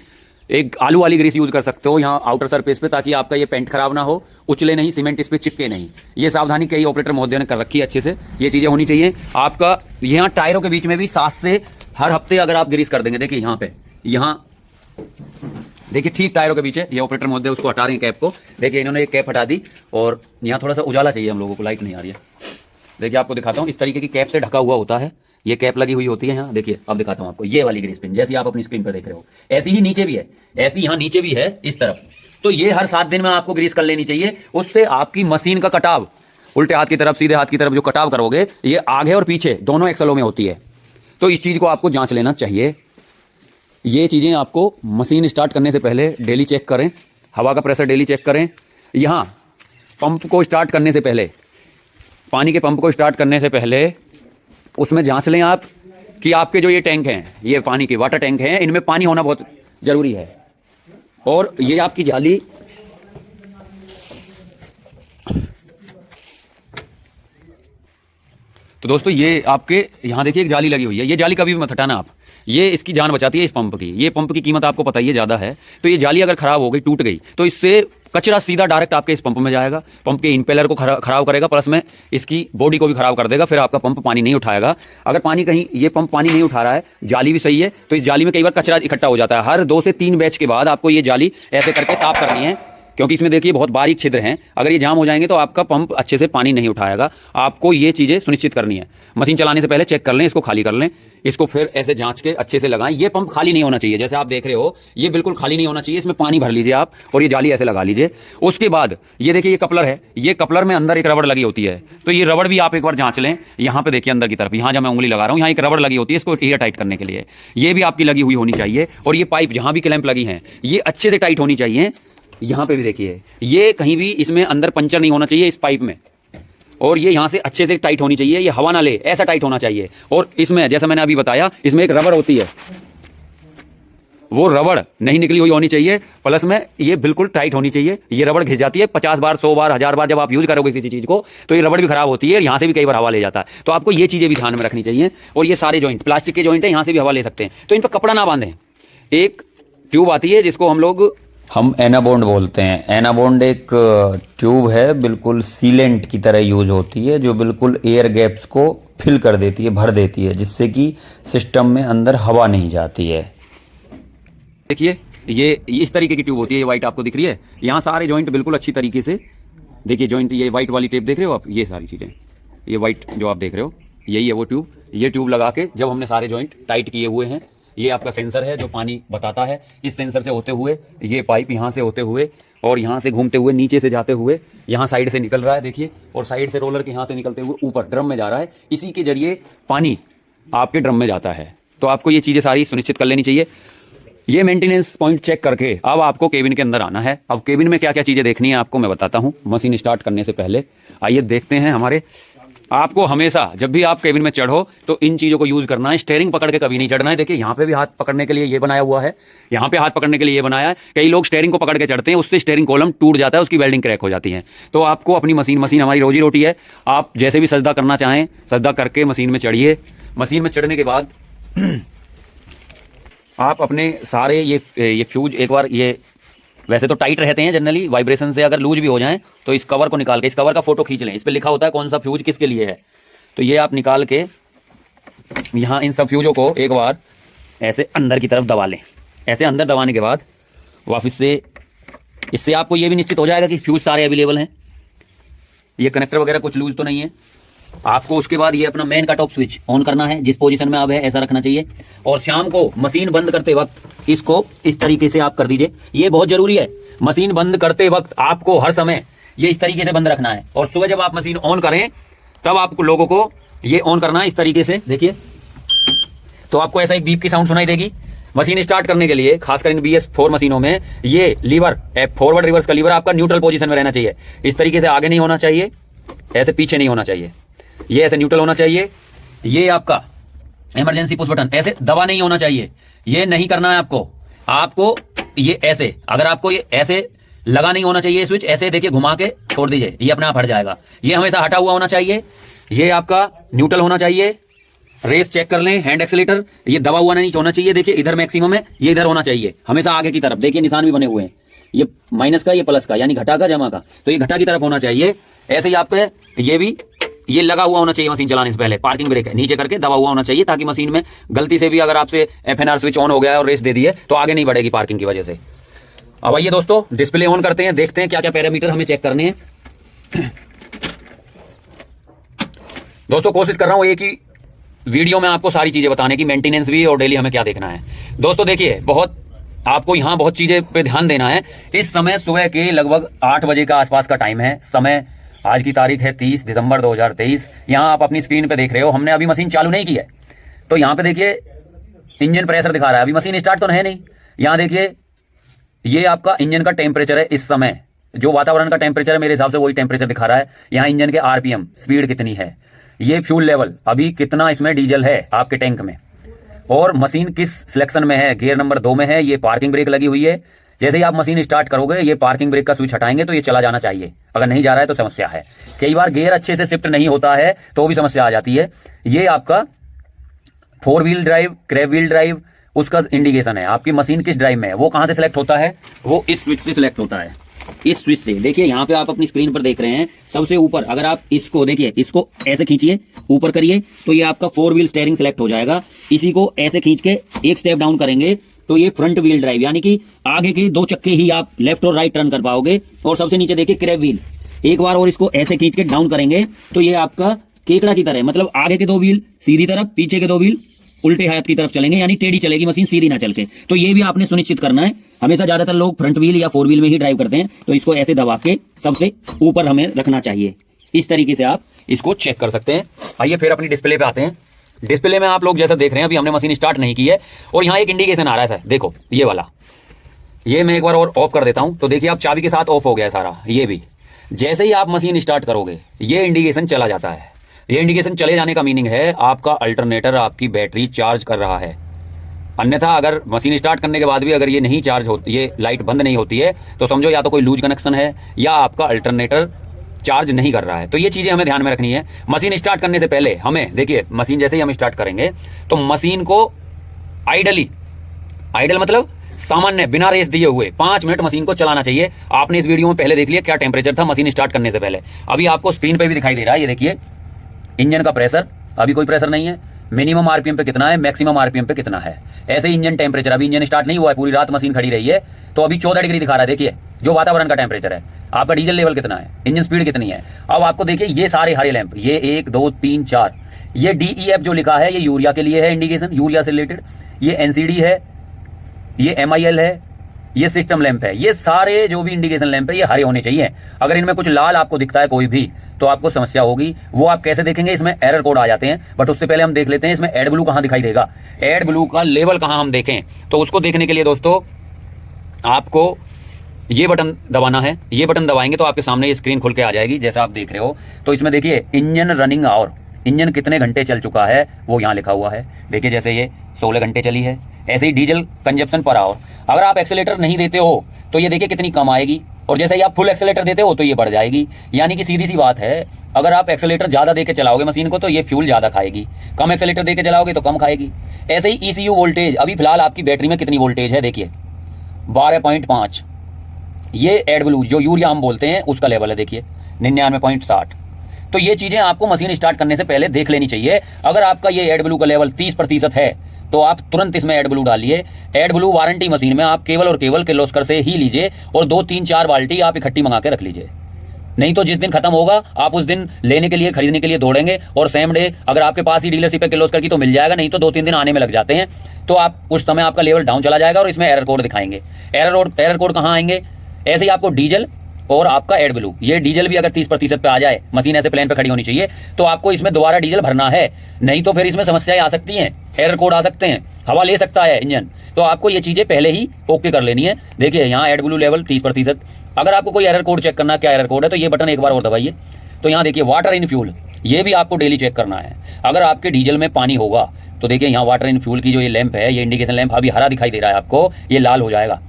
एक आलू वाली ग्रीस यूज कर सकते हो यहाँ आउटर सरफेस पे, ताकि आपका ये पेंट खराब ना हो, उछले नहीं, सीमेंट इस पे चिपके नहीं। ये सावधानी कई ऑपरेटर महोदय ने कर रखी है अच्छे से, ये चीज़ें होनी चाहिए। आपका यहाँ टायरों के बीच में भी 7 से हर हफ्ते अगर आप ग्रीस कर देंगे, देखिए यहाँ पे, यहाँ देखिए ठीक टायरों के पीछे ये ऑपरेटर महोदय उसको हटा रहे हैं कैप को। देखिए इन्होंने एक कैप हटा दी और यहाँ थोड़ा सा उजाला चाहिए हम लोगों को, लाइट नहीं आ रही है। देखिए आपको दिखाता हूँ, इस तरीके की कैप से ढका हुआ होता है, ये कैप लगी हुई होती है यहाँ। देखिए अब दिखाता हूँ आपको, ये वाली ग्रीस पिन जैसी आप अपनी स्क्रीन पर देख रहे हो, ऐसी ही नीचे भी है, ऐसी यहाँ नीचे भी है इस तरफ। तो ये हर 7 दिन में आपको ग्रीस कर लेनी चाहिए। उससे आपकी मशीन का कटाव, उल्टे हाथ की तरफ सीधे हाथ की तरफ जो कटाव करोगे, ये आगे और पीछे दोनों एक्सलों में होती है। तो इस चीज़ को आपको जांच लेना चाहिए। ये चीज़ें आपको मशीन स्टार्ट करने से पहले डेली चेक करें, हवा का प्रेशर डेली चेक करें। यहाँ पंप को स्टार्ट करने से पहले, पानी के पंप को स्टार्ट करने से पहले उसमें जांच लें आप कि आपके जो ये टैंक हैं, ये पानी के वाटर टैंक हैं, इनमें पानी होना बहुत ज़रूरी है। और ये आपकी जाली, तो दोस्तों ये आपके यहाँ देखिए एक जाली लगी हुई है, ये जाली कभी भी मत हटाना आप, ये इसकी जान बचाती है इस पंप की। ये पंप की कीमत आपको पता ही है ज़्यादा है, तो ये जाली अगर ख़राब हो गई, टूट गई, तो इससे कचरा सीधा डायरेक्ट आपके इस पंप में जाएगा, पंप के इंपेलर को खराब करेगा, प्लस में इसकी बॉडी को भी खराब कर देगा। फिर आपका पंप पानी नहीं उठाएगा। अगर पानी कहीं ये पंप पानी नहीं उठा रहा है, जाली भी सही है, तो इस जाली में कई बार कचरा इकट्ठा हो जाता है। हर 2 से 3 बैच के बाद आपको ये जाली ऐसे करके साफ करनी है, क्योंकि इसमें देखिए बहुत बारीक छिद्र हैं। अगर ये जाम हो जाएंगे तो आपका पंप अच्छे से पानी नहीं उठाएगा। आपको ये चीज़ें सुनिश्चित करनी है। मशीन चलाने से पहले चेक कर लें, इसको खाली कर लें, इसको फिर ऐसे जांच के अच्छे से लगाएं। ये पंप खाली नहीं होना चाहिए, जैसे आप देख रहे हो ये बिल्कुल खाली नहीं होना चाहिए। इसमें पानी भर लीजिए आप और ये जाली ऐसे लगा लीजिए। उसके बाद ये देखिए ये कपलर है, ये कपलर में अंदर एक रबड़ लगी होती है, तो ये रबड़ भी आप एक बार जांच लें। यहाँ पे देखिए अंदर की तरफ, यहाँ जब मैं उंगली लगा रहा हूँ, यहाँ एक रबड़ लगी होती है इसको एयर टाइट करने के लिए, ये भी आपकी लगी हुई होनी चाहिए। और ये पाइप जहाँ भी क्लैंप लगी हैं, ये अच्छे से टाइट होनी चाहिए। यहाँ पे भी देखिए ये कहीं भी इसमें अंदर पंचर नहीं होना चाहिए इस पाइप में, और ये यहाँ से अच्छे से टाइट होनी चाहिए, ये हवा ना ले, ऐसा टाइट होना चाहिए। और इसमें जैसा मैंने अभी बताया, इसमें एक रबड़ होती है, वो रबड़ नहीं निकली हुई होनी चाहिए, प्लस में ये बिल्कुल टाइट होनी चाहिए। ये रबड़ घिस जाती है 50 बार, 100 बार, 1000 बार जब आप यूज करोगे किसी चीज़ को, तो ये रबड़ भी खराब होती है, यहाँ से भी कई बार हवा ले जाता है। तो आपको ये चीज़ें भी ध्यान में रखनी चाहिए। और ये सारे जॉइंट प्लास्टिक के जॉइंट है, यहाँ से भी हवा ले सकते हैं, तो इन पर कपड़ा ना बांधें। एक ट्यूब आती है जिसको हम एनाबॉन्ड बोलते हैं। एनाबॉन्ड एक ट्यूब है, बिल्कुल सीलेंट की तरह यूज होती है, जो बिल्कुल एयर गैप्स को फिल कर देती है, भर देती है, जिससे कि सिस्टम में अंदर हवा नहीं जाती है। देखिए ये इस तरीके की ट्यूब होती है, ये वाइट आपको दिख रही है, यहाँ सारे जॉइंट बिल्कुल अच्छी तरीके से देखिए। जॉइंट ये वाइट वाली टेप देख रहे हो आप, ये सारी चीज़ें, ये वाइट जो आप देख रहे हो यही है वो ट्यूब। ये ट्यूब लगा के जब हमने सारे जॉइंट टाइट किए हुए हैं, ये आपका सेंसर है जो पानी बताता है। इस सेंसर से होते हुए ये पाइप यहाँ से होते हुए और यहाँ से घूमते हुए नीचे से जाते हुए यहाँ साइड से निकल रहा है देखिए, और साइड से रोलर के यहाँ से निकलते हुए ऊपर ड्रम में जा रहा है। इसी के जरिए पानी आपके ड्रम में जाता है। तो आपको ये चीज़ें सारी सुनिश्चित कर लेनी चाहिए। ये मेंटेनेंस पॉइंट चेक करके अब आपको केबिन के अंदर आना है। अब केबिन में क्या क्या चीज़ें देखनी है आपको मैं बताता हूँ मशीन स्टार्ट करने से पहले। आइए देखते हैं हमारे। आपको हमेशा जब भी आप केबिन में चढ़ो तो इन चीज़ों को यूज़ करना है। स्टेयरिंग पकड़ के कभी नहीं चढ़ना है। देखिए यहाँ पे भी हाथ पकड़ने के लिए ये बनाया हुआ है, यहाँ पे हाथ पकड़ने के लिए ये बनाया है। कई लोग स्टेयरिंग को पकड़ के चढ़ते हैं, उससे स्टेयरिंग कॉलम टूट जाता है, उसकी वेल्डिंग क्रैक हो जाती है। तो आपको अपनी मशीन हमारी रोजी रोटी है। आप जैसे भी सजदा करना चाहें सजदा करके मशीन में चढ़िए। मशीन में चढ़ने के बाद आप अपने सारे ये फ्यूज एक बार, ये वैसे तो टाइट रहते हैं जनरली, वाइब्रेशन से अगर लूज भी हो जाएं तो इस कवर को निकाल के, इस कवर का फोटो खींच लें। इस पर लिखा होता है कौन सा फ्यूज किसके लिए है। तो ये आप निकाल के यहाँ इन सब फ्यूजों को एक बार ऐसे अंदर की तरफ दबा लें। ऐसे अंदर दबाने के बाद वापस से इससे आपको ये भी निश्चित हो जाएगा कि फ्यूज सारे अवेलेबल हैं, ये कनेक्टर वगैरह कुछ लूज तो नहीं है। आपको उसके बाद ये अपना main cut off switch on करना है, जिस पोजीशन में आप है ऐसा रखना चाहिए। और शाम को मशीन बंद करते वक्त इसको इस तरीके से आप कर दीजिए, ये बहुत जरूरी है। मशीन बंद करते वक्त आपको हर समय ये इस तरीके से बंद रखना है। और सुबह जब आप मशीन ऑन करें तब आपको लोगों को ये ऑन करना है इस तरीके से। देखिए तो आपको ऐसा एक बीप की साउंड सुनाई देगी। मशीन स्टार्ट करने के लिए खासकर इन BS4 मशीनों में ये लीवर फॉरवर्ड रिवर्स का लीवर आपका न्यूट्रल पोजीशन में रहना चाहिए। इस तरीके से आगे नहीं होना चाहिए, ऐसे पीछे नहीं होना चाहिए, ये ऐसे न्यूट्रल होना चाहिए। ये आपका इमरजेंसी पुश बटन ऐसे दबा नहीं होना चाहिए, ये नहीं करना है आपको ये ऐसे, अगर आपको ये ऐसे लगा नहीं होना चाहिए स्विच, ऐसे देखिए घुमा के छोड़ दीजिए, ये अपने आप हट जाएगा। ये हमेशा हटा हुआ होना चाहिए, ये आपका न्यूट्रल होना चाहिए। रेस चेक कर लें, हैंड एक्सीलेटर ये दबा हुआ नहीं होना चाहिए। देखिए इधर मैक्सिमम है, ये इधर होना चाहिए हमेशा आगे की तरफ। देखिए निशान भी बने हुए हैं, ये माइनस का, ये प्लस का, यानी घटा का जमा का, तो ये घटा की तरफ होना चाहिए। ऐसे ही आपके ये भी ये लगा हुआ होना चाहिए मशीन चलाने से पहले। पार्किंग ब्रेक है, नीचे करके दबा हुआ होना चाहिए, ताकि मशीन में गलती से भी अगर आपसे FNR स्विच ऑन हो गया है और रेस दे दी है तो आगे नहीं बढ़ेगी पार्किंग की वजह से। अब आइए दोस्तों डिस्प्ले ऑन करते हैं, देखते हैं क्या क्या पैरामीटर हमें चेक करने हैं। दोस्तों कोशिश कर रहा हूं एक ही वीडियो में आपको सारी चीजें बताने की, मेंटेनेंस भी और डेली हमें क्या देखना है। दोस्तों देखिए, बहुत आपको यहाँ बहुत चीजें पे ध्यान देना है। इस समय सुबह के लगभग 8 बजे का आसपास का टाइम है। समय आज की तारीख है 30 दिसंबर 2023। यहाँ आप अपनी स्क्रीन पे देख रहे हो, हमने अभी मशीन चालू नहीं की है। तो यहाँ पे देखिए इंजन प्रेशर दिखा रहा है, अभी मशीन स्टार्ट तो है नहीं। यहाँ देखिए ये आपका इंजन का टेम्परेचर है, इस समय जो वातावरण का टेम्परेचर है मेरे हिसाब से वही टेम्परेचर दिखा रहा है। यहाँ इंजन के RPM स्पीड कितनी है, ये फ्यूल लेवल अभी कितना इसमें डीजल है आपके टैंक में, और मशीन किस सिलेक्शन में है, गियर नंबर 2 में है। ये पार्किंग ब्रेक लगी हुई है, जैसे ही आप मशीन स्टार्ट करोगे ये पार्किंग ब्रेक का स्विच हटाएंगे तो ये चला जाना चाहिए। अगर नहीं जा रहा है तो समस्या है। कई बार गियर अच्छे से शिफ्ट नहीं होता है तो भी समस्या आ जाती है। ये आपका 4 wheel drive, crab wheel drive, उसका इंडिकेशन है। आपकी मशीन किस ड्राइव में है, वो कहां से सिलेक्ट होता है, वो इस स्विच से सिलेक्ट होता है, इस स्विच से। देखिए यहाँ पे आप अपनी स्क्रीन पर देख रहे हैं, सबसे ऊपर अगर आप इसको देखिए, इसको ऐसे खींचिए ऊपर करिए तो ये आपका 4 व्हील स्टीयरिंग सिलेक्ट हो जाएगा। इसी को ऐसे खींच के एक स्टेप डाउन करेंगे तो ये फ्रंट व्हील ड्राइव, यानी कि आगे के 2 चक्के ही आप लेफ्ट और राइट टर्न कर पाओगे। और सबसे नीचे देखिए क्रैब व्हील, एक बार और इसको ऐसे खींच के डाउन करेंगे तो ये आपका केकड़ा की तरह, मतलब आगे के 2 व्हील सीधी तरफ, पीछे के 2 व्हील उल्टे हाथ की तरफ चलेंगे, यानी टेढ़ी चलेगी मशीन, सीधी ना चल के। तो ये भी आपने सुनिश्चित करना है। हमेशा ज्यादातर लोग फ्रंट व्हील या 4 व्हील में ही ड्राइव करते हैं, तो इसको ऐसे दबा के सबसे ऊपर हमें रखना चाहिए। इस तरीके से आप इसको चेक कर सकते हैं। आइए फिर अपनी डिस्प्ले पे आते हैं। डिस्प्ले में आप लोग जैसा देख रहे हैं, अभी हमने मशीन स्टार्ट नहीं की है और यहाँ एक इंडिकेशन आ रहा है सर, देखो ये वाला। ये मैं एक बार और ऑफ कर देता हूँ तो देखिए आप चाबी के साथ ऑफ हो गया है सारा। ये भी जैसे ही आप मशीन स्टार्ट करोगे ये इंडिकेशन चला जाता है। ये इंडिकेशन चले जाने का मीनिंग है आपका अल्टरनेटर, आपकी बैटरी चार्ज कर रहा है। अन्यथा अगर मशीन स्टार्ट करने के बाद भी अगर ये नहीं चार्ज होती, ये लाइट बंद नहीं होती है, तो समझो या तो कोई लूज कनेक्शन है या आपका अल्टरनेटर चार्ज नहीं कर रहा है। तो ये चीज़ें हमें ध्यान में रखनी है। मशीन स्टार्ट करने से पहले हमें देखिए, मशीन जैसे ही हम स्टार्ट करेंगे तो मशीन को आइडल मतलब सामान्य बिना रेस दिए हुए 5 मिनट मशीन को चलाना चाहिए। आपने इस वीडियो में पहले देख लिया क्या टेम्परेचर था मशीन स्टार्ट करने से पहले। अभी आपको स्क्रीन पर भी दिखाई दे रहा है, ये देखिए इंजन का प्रेशर, अभी कोई प्रेशर नहीं है। मिनिमम RPM पे कितना है, मैक्सिमम RPM पे कितना है। ऐसे ही इंजन टेम्परेचर, अभी इंजन स्टार्ट नहीं हुआ है, पूरी रात मशीन खड़ी रही है तो अभी 14 डिग्री दिखा रहा है। देखिए जो वातावरण का टेम्परेचर है। आपका डीजल लेवल कितना है, इंजन स्पीड कितनी है। अब आपको देखिए ये सारे हरे लैंप, ये 1 2 3 4, ये DEF जो लिखा है ये यूरिया के लिए है, इंडिकेशन यूरिया से रिलेटेड। ये NCD है, ये MIL है, ये सिस्टम लैंप है। ये सारे जो भी इंडिकेशन लैंप है ये हरे होने चाहिए। अगर इनमें कुछ लाल आपको दिखता है कोई भी तो आपको समस्या होगी। वो आप कैसे देखेंगे, इसमें एरर कोड आ जाते हैं। बट उससे पहले हम देख लेते हैं इसमें एड ब्लू कहाँ दिखाई देगा, एड ब्लू का लेवल कहाँ हम देखें। तो उसको देखने के लिए दोस्तों आपको ये बटन दबाना है। ये बटन दबाएंगे तो आपके सामने ये स्क्रीन खुल के आ जाएगी जैसा आप देख रहे हो। तो इसमें देखिए इंजन रनिंग आवर, इंजन कितने घंटे चल चुका है वो यहाँ लिखा हुआ है। देखिए जैसे ये 16 घंटे चली है। ऐसे ही डीजल कंजप्शन पर आवर, अगर आप एक्सेलेटर नहीं देते हो तो ये देखिए कितनी कम आएगी, और जैसे ही आप फुल एक्सेलेटर देते हो तो ये बढ़ जाएगी। यानी कि सीधी सी बात है, अगर आप एक्सेलेटर ज़्यादा देके चलाओगे मशीन को तो ये फ्यूल ज़्यादा खाएगी, कम एक्सेलेटर देके चलाओगे तो कम खाएगी। ऐसे ही ECU वोल्टेज, अभी फिलहाल आपकी बैटरी में कितनी वोल्टेज है देखिए 12.5। ये एड ब्लू जो यूरिया हम बोलते हैं उसका लेवल है, देखिए 99.60। तो ये चीज़ें आपको मशीन स्टार्ट करने से पहले देख लेनी चाहिए। अगर आपका ये एड ब्लू का लेवल 30% है तो आप तुरंत इसमें एड ब्लू डालिए। एड ब्लू वारंटी मशीन में आप केवल और केवल किर्लोस्कर से ही लीजिए, और 2 3 4 बाल्टी आप इकट्ठी मंगा के रख लीजिए। नहीं तो जिस दिन खत्म होगा आप उस दिन लेने के लिए, खरीदने के लिए दौड़ेंगे, और सेम डे अगर आपके पास ही डीलरशिप है किर्लोस्कर की तो मिल जाएगा, नहीं तो 2-3 दिन आने में लग जाते हैं। तो आप उस समय आपका लेवल डाउन चला जाएगा और इसमें एरर कोड दिखाएंगे। एरर कोड कहाँ आएंगे, ऐसे ही आपको डीजल और आपका एड ब्लू, ये डीजल भी अगर 30% पे आ जाए, मशीन ऐसे प्लेन पे खड़ी होनी चाहिए, तो आपको इसमें दोबारा डीजल भरना है। नहीं तो फिर इसमें समस्याएं आ सकती हैं, एरर कोड आ सकते हैं, हवा ले सकता है इंजन। तो आपको ये चीज़ें पहले ही ओके कर लेनी है। देखिए यहाँ एड ब्लू लेवल 30%। अगर आपको कोई एरर कोड चेक करना, क्या एरर कोड है, तो ये बटन एक बार और दबाइए। तो यहाँ देखिए वाटर इन फ्यूल, ये भी आपको डेली चेक करना है। अगर आपके डीजल में पानी होगा तो देखिए यहाँ वाटर इन फ्यूल की जो ये लैंप है, ये इंडिकेशन लैंप अभी हरा दिखाई दे रहा है आपको, ये लाल हो जाएगा।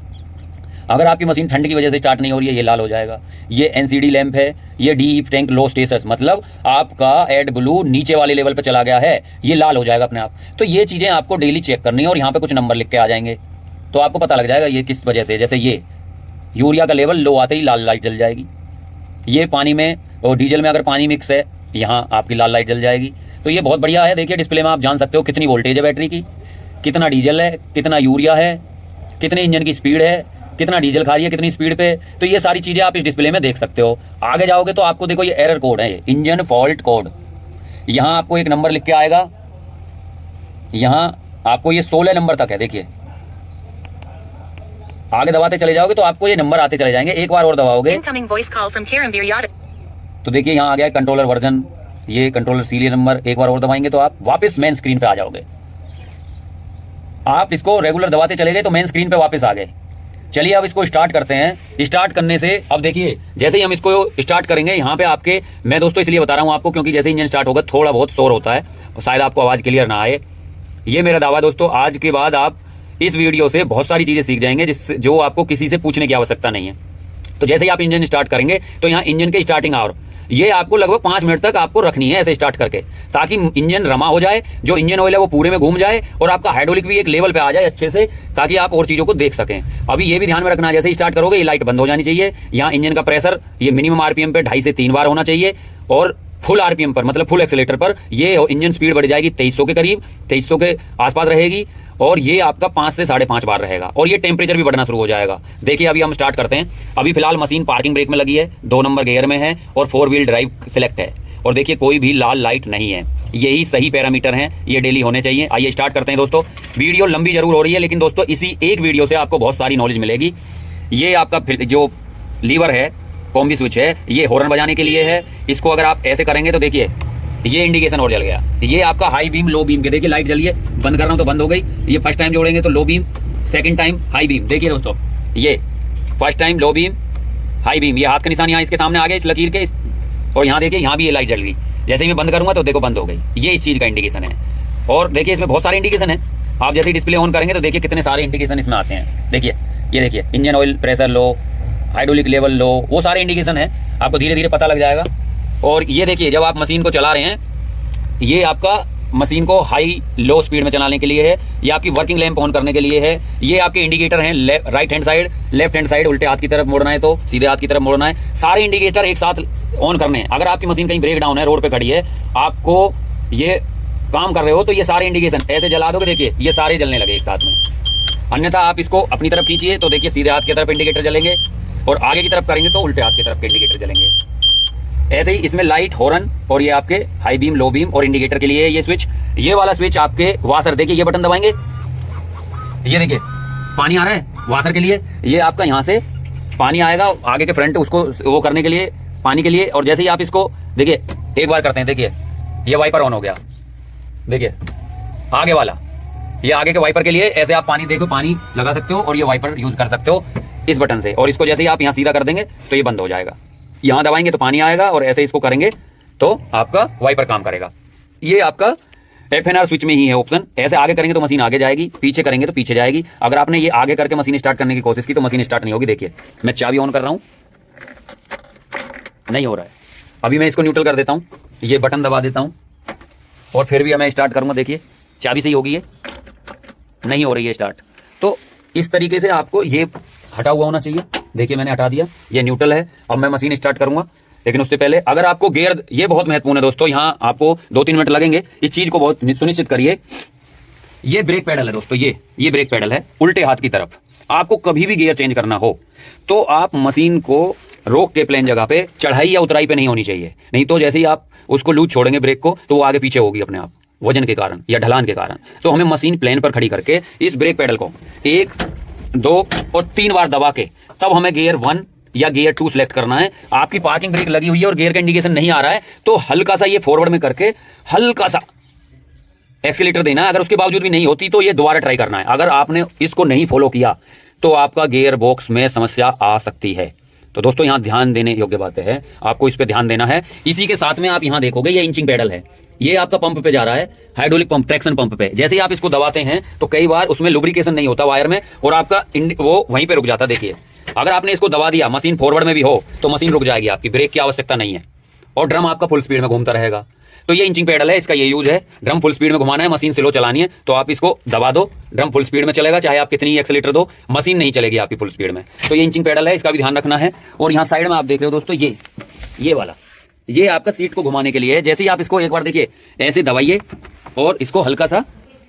अगर आपकी मशीन ठंड की वजह से स्टार्ट नहीं हो रही है, ये लाल हो जाएगा। ये NCD लैंप है, ये DEF टैंक लो स्टेटस, मतलब आपका एड ब्लू नीचे वाले लेवल पे चला गया है, ये लाल हो जाएगा अपने आप। तो ये चीज़ें आपको डेली चेक करनी है, और यहाँ पे कुछ नंबर लिख के आ जाएंगे तो आपको पता लग जाएगा ये किस वजह से। जैसे ये यूरिया का लेवल लो आते ही लाल लाइट जल जाएगी। ये पानी में और डीजल में अगर पानी मिक्स है यहाँ आपकी लाल लाइट जल जाएगी। तो ये बहुत बढ़िया है। देखिए डिस्प्ले में आप जान सकते हो कितनी वोल्टेज है बैटरी की, कितना डीजल है, कितना यूरिया है, कितने इंजन की स्पीड है, कितना डीजल खा रही है कितनी स्पीड पे। तो ये सारी चीज़ें आप इस डिस्प्ले में देख सकते हो। आगे जाओगे तो आपको देखो ये एरर कोड है, ये इंजन फॉल्ट कोड। यहाँ आपको एक नंबर लिख के आएगा, यहाँ आपको ये 16 नंबर तक है। देखिए आगे दबाते चले जाओगे तो आपको ये नंबर आते चले जाएंगे। एक बार और दबाओगे तो देखिए यहाँ आ गया कंट्रोलर वर्जन, ये कंट्रोलर सीरियल नंबर। एक बार और दबाएंगे तो आप वापस मेन स्क्रीन पे आ जाओगे। आप इसको रेगुलर दबाते चले गए तो मेन स्क्रीन पे वापस आ गए। चलिए अब इसको स्टार्ट करते हैं। स्टार्ट करने से अब देखिए जैसे ही हम इसको स्टार्ट करेंगे यहाँ पे आपके, मैं दोस्तों इसलिए बता रहा हूँ आपको क्योंकि जैसे इंजन स्टार्ट होगा थोड़ा बहुत शोर होता है और शायद आपको आवाज़ क्लियर ना आए। ये मेरा दावा दोस्तों, आज के बाद आप इस वीडियो से बहुत सारी चीज़ें सीख जाएंगे जो आपको किसी से पूछने की आवश्यकता नहीं है। तो जैसे ही आप इंजन स्टार्ट करेंगे तो यहाँ इंजन के स्टार्टिंग आवर ये आपको लगभग 5 मिनट तक आपको रखनी है ऐसे स्टार्ट करके, ताकि इंजन रमा हो जाए, जो इंजन ऑयल है वो पूरे में घूम जाए और आपका हाइड्रोलिक भी एक लेवल पे आ जाए अच्छे से, ताकि आप और चीज़ों को देख सकें। अभी ये भी ध्यान में रखना, जैसे ही स्टार्ट करोगे ये लाइट बंद हो जानी चाहिए। यहाँ इंजन का प्रेशर ये मिनिमम आरपीएम पे 2.5 से 3 बार होना चाहिए और फुल आरपीएम पर मतलब फुल एक्सीलेटर पर ये इंजन स्पीड बढ़ जाएगी 2300 के करीब, 2300 के आसपास रहेगी और ये आपका 5 से 5.5 बार रहेगा और ये टेम्परेचर भी बढ़ना शुरू हो जाएगा। देखिए अभी हम स्टार्ट करते हैं। अभी फिलहाल मशीन पार्किंग ब्रेक में लगी है, 2 नंबर गियर में है और 4 व्हील ड्राइव सिलेक्ट है और देखिए कोई भी लाल लाइट नहीं है। यही सही पैरामीटर हैं, ये डेली होने चाहिए। आइए स्टार्ट करते हैं दोस्तों। वीडियो लंबी जरूर हो रही है लेकिन दोस्तों इसी एक वीडियो से आपको बहुत सारी नॉलेज मिलेगी। ये आपका जो लीवर है, कॉम्बी स्विच है, ये हॉर्न बजाने के लिए है। इसको अगर आप ऐसे करेंगे तो देखिए ये इंडिकेशन और जल गया। ये आपका हाई बीम लो बीम के, देखिए लाइट जली है, बंद कर रहा हूं तो बंद हो गई। ये फर्स्ट टाइम जोड़ेंगे तो low beam, second time high beam. देखिए दोस्तों ये first time low beam, high beam, ये हाथ का निशान यहाँ इसके सामने आ गया इस लकीर के, और यहाँ देखिए यहाँ भी ये लाइट जल गई। जैसे ही मैं बंद करूंगा तो देखो बंद हो गई। ये इस चीज़ का इंडिकेशन है। और देखिए इसमें बहुत सारे इंडिकेशन है। आप जैसे ही डिस्प्ले ऑन करेंगे तो देखिए कितने सारे इंडिकेशन इसमें आते हैं। देखिए ये देखिए engine oil pressure low, hydraulic level low, वो सारे इंडिकेशन है, आपको धीरे धीरे पता लग जाएगा। और ये देखिए जब आप मशीन को चला रहे हैं, ये आपका मशीन को हाई लो स्पीड में चलाने के लिए है, ये आपकी वर्किंग लैंप ऑन करने के लिए है, ये आपके इंडिकेटर हैं right hand side, left hand side, उल्टे हाथ की तरफ मोड़ना है तो सीधे हाथ की तरफ मोड़ना है। सारे इंडिकेटर एक साथ ऑन करने हैं। अगर आपकी मशीन कहीं ब्रेक डाउन है, रोड पे खड़ी है, आपको ये काम कर रहे हो तो ये सारे इंडिकेशन ऐसे जला दोगे, देखिए ये सारे जलने लगे एक साथ में। अन्यथा आप इसको अपनी तरफ खींचिए तो देखिए सीधे हाथ की तरफ इंडिकेटर जलेंगे और आगे की तरफ करेंगे तो उल्टे हाथ की तरफ के इंडिकेटर जलेंगे। ऐसे ही इसमें लाइट, हॉर्न और ये आपके हाई बीम, लो बीम और इंडिकेटर के लिए ये स्विच। ये वाला स्विच आपके वाशर, देखिए ये बटन दबाएंगे, ये देखिए पानी आ रहा है वाशर के लिए, ये आपका यहाँ से पानी आएगा आगे के फ्रंट उसको वो करने के लिए, पानी के लिए। और जैसे ही आप इसको देखिए एक बार करते हैं, देखिए ये वाइपर ऑन हो गया, देखिए आगे वाला, ये आगे के वाइपर के लिए ऐसे आप पानी देखो पानी लगा सकते हो और ये वाइपर यूज कर सकते हो इस बटन से। और इसको जैसे ही आप यहाँ सीधा कर देंगे तो ये बंद हो जाएगा। यहाँ दबाएंगे तो पानी आएगा और ऐसे इसको करेंगे तो आपका वाइपर काम करेगा। ये आपका FNR स्विच में ही है ऑप्शन। ऐसे आगे करेंगे तो मशीन आगे जाएगी, पीछे करेंगे तो पीछे जाएगी। अगर आपने ये आगे करके मशीन स्टार्ट करने की कोशिश की तो मशीन स्टार्ट नहीं होगी। देखिए मैं चाबी ऑन कर रहा हूँ, नहीं हो रहा है। अभी मैं इसको न्यूट्रल कर देता हूँ, ये बटन दबा देता हूँ और फिर भी मैं स्टार्ट करूँगा, देखिए चाबी से ही होगी, ये नहीं हो रही है स्टार्ट। तो इस तरीके से आपको ये हटा हुआ होना चाहिए। देखिए मैंने हटा दिया, ये न्यूट्रल है। अब मैं मशीन स्टार्ट करूंगा, लेकिन उससे पहले अगर आपको गियर, ये बहुत महत्वपूर्ण है दोस्तों, यहाँ आपको 2-3 मिनट लगेंगे, इस चीज को बहुत सुनिश्चित करिए। ये ब्रेक पैडल है दोस्तों, ये ब्रेक पैडल है उल्टे हाथ की तरफ। आपको कभी भी गियर चेंज करना हो तो आप मशीन को रोक के प्लेन जगह पे, चढ़ाई या उतराई पे नहीं होनी चाहिए, नहीं तो जैसे ही आप उसको लूज छोड़ेंगे ब्रेक को तो वो आगे पीछे होगी अपने आप, वजन के कारण या ढलान के कारण। तो हमें मशीन प्लेन पर खड़ी करके इस ब्रेक पैडल को 1, 2 और 3 बार दबा के तब हमें गियर 1 या गियर 2 सेलेक्ट करना है। आपकी पार्किंग ब्रेक लगी हुई है और गियर का इंडिकेशन नहीं आ रहा है तो हल्का सा ये फॉरवर्ड में करके हल्का सा एक्सीलेटर देना है। अगर उसके बावजूद भी नहीं होती तो ये दोबारा ट्राई करना है। अगर आपने इसको नहीं फॉलो किया तो आपका गियर बॉक्स में समस्या आ सकती है। तो दोस्तों यहाँ ध्यान देने योग्य बातें हैं, आपको इस पे ध्यान देना है। इसी के साथ में आप यहाँ देखोगे ये इंचिंग पैडल है, ये आपका पंप पे जा रहा है, हाइड्रोलिक पंप, ट्रैक्शन पंप पे। जैसे ही आप इसको दबाते हैं तो कई बार उसमें लुब्रिकेशन नहीं होता वायर में और आपका वो वहीं पे रुक जाता। देखिए अगर आपने इसको दबा दिया, मशीन फॉरवर्ड में भी हो तो मशीन रुक जाएगी, आपकी ब्रेक की आवश्यकता नहीं है और ड्रम आपका फुल स्पीड में घूमता रहेगा। तो ये इंचिंग पैडल है, इसका ये यूज है। ड्रम फुल स्पीड में घुमाना है, मशीन स्लो चलानी है तो आप इसको दबा दो, ड्रम फुल स्पीड में चलेगा, चाहे आप कितनी एक्सीलेटर दो, मशीन नहीं चलेगी आपकी फुल स्पीड में। तो ये इंचिंग पैडल है, इसका भी ध्यान रखना है। और यहाँ साइड में आप देख रहे हो दोस्तों, ये वाला ये आपका सीट को घुमाने के लिए है। जैसे ही आप इसको एक बार देखिए ऐसे दबाइए और इसको हल्का सा